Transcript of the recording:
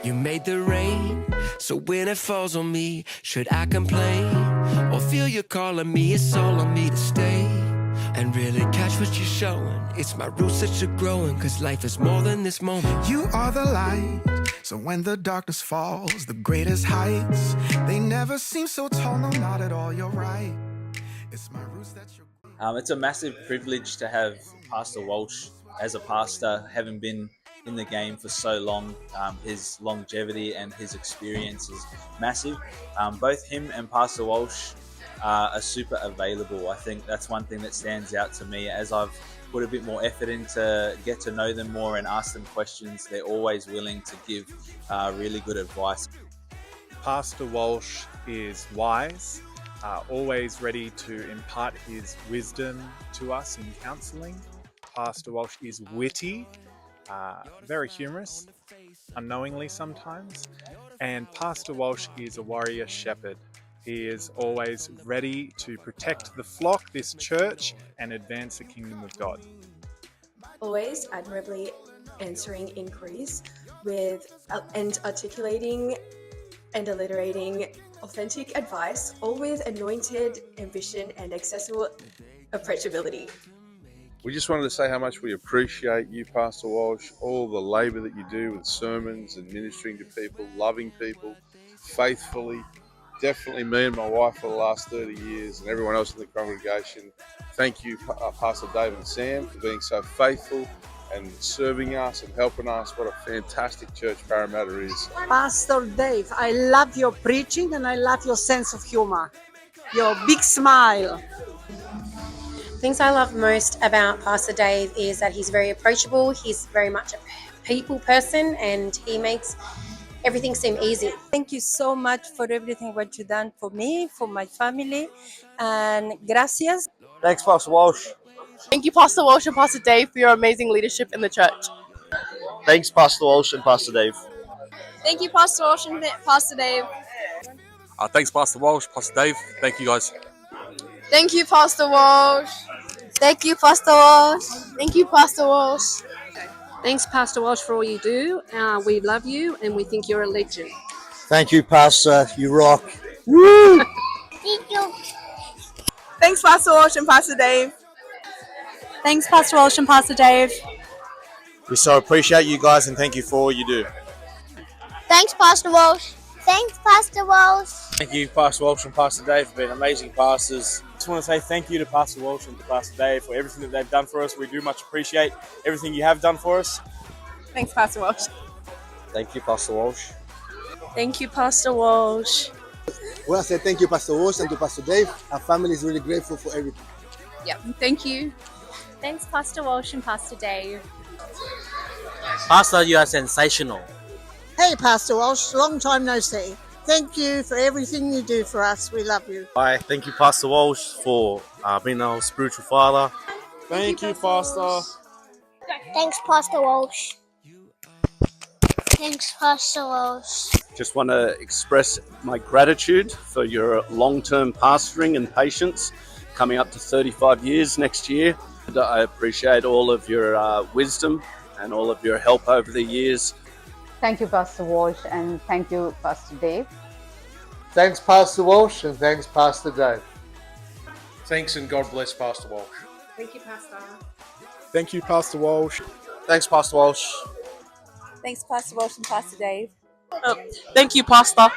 You made the rain, so when it falls on me, should I complain or feel you're calling me? It's all on me to stay and really catch what you're showing. It's my roots that you're growing, cause life is more than this moment. You are the light, so when the darkness falls, the greatest heights, they never seem so tall, no, not at all, you're right. It's my roots that you're... It's a massive privilege to have Pastor Walsh as a pastor, having been in the game for so long. His longevity and his experience is massive. Both him and Pastor Walsh are super available. I think that's one thing that stands out to me as I've put a bit more effort in to get to know them more and ask them questions. They're always willing to give really good advice. Pastor Walsh is wise, always ready to impart his wisdom to us in counselling. Pastor Walsh is witty, very humorous, unknowingly sometimes. And Pastor Walsh is a warrior shepherd. He is always ready to protect the flock, this church, and advance the kingdom of God. Always admirably answering inquiries and articulating and alliterating authentic advice, all with anointed ambition and accessible approachability. We just wanted to say how much we appreciate you, Pastor Walsh, all the labour that you do with sermons and ministering to people, loving people faithfully. Definitely me and my wife for the last 30 years and everyone else in the congregation. Thank you, Pastor Dave and Sam, for being so faithful and serving us and helping us. What a fantastic church Parramatta is. Pastor Dave, I love your preaching and I love your sense of humor, your big smile. Things I love most about Pastor Dave is that he's very approachable, he's very much a people person, and he makes everything seem easy. Thank you so much for everything what you've done for me, for my family, and gracias. Thanks, Pastor Walsh. Thank you, Pastor Walsh and Pastor Dave, for your amazing leadership in the church. Thanks, Pastor Walsh and Pastor Dave. Thank you, Pastor Walsh and Pastor Dave. Thanks, Pastor Walsh, Pastor Dave. Thank you, guys. Thank you, Pastor Walsh. Thank you, Pastor Walsh. Thank you, Pastor Walsh. Thanks, Pastor Walsh, for all you do. We love you and we think you're a legend. Thank you, Pastor. You rock. Woo! Thank you. Thanks, Pastor Walsh and Pastor Dave. Thanks, Pastor Walsh and Pastor Dave. We so appreciate you guys and thank you for all you do. Thanks, Pastor Walsh. Thanks, Pastor Walsh. Thank you, Pastor Walsh and Pastor Dave, for being amazing pastors. Just want to say thank you to Pastor Walsh and to Pastor Dave for everything that they've done for us. We do much appreciate everything you have done for us. Thanks, Pastor Walsh. Thank you, Pastor Walsh. Thank you, Pastor Walsh. Well, I said thank you, Pastor Walsh, and to Pastor Dave. Our family is really grateful for everything. Yeah, thank you. Thanks, Pastor Walsh and Pastor Dave. Pastor, you are sensational. Hey, Pastor Walsh, long time no see. Thank you for everything you do for us. We love you. Hi, thank you, Pastor Walsh, for being our spiritual father. Thank you, Pastor. Thanks, Pastor Walsh. Thanks, Pastor Walsh. Just want to express my gratitude for your long-term pastoring and patience, coming up to 35 years next year. I appreciate all of your wisdom and all of your help over the years. Thank you, Pastor Walsh, and thank you, Pastor Dave. Thanks, Pastor Walsh, and thanks, Pastor Dave. Thanks and God bless Pastor Walsh. Thank you, Pastor. Thank you, Pastor Walsh. Thanks, Pastor Walsh. Thanks, Pastor Walsh and Pastor Dave. Thank you, Pastor.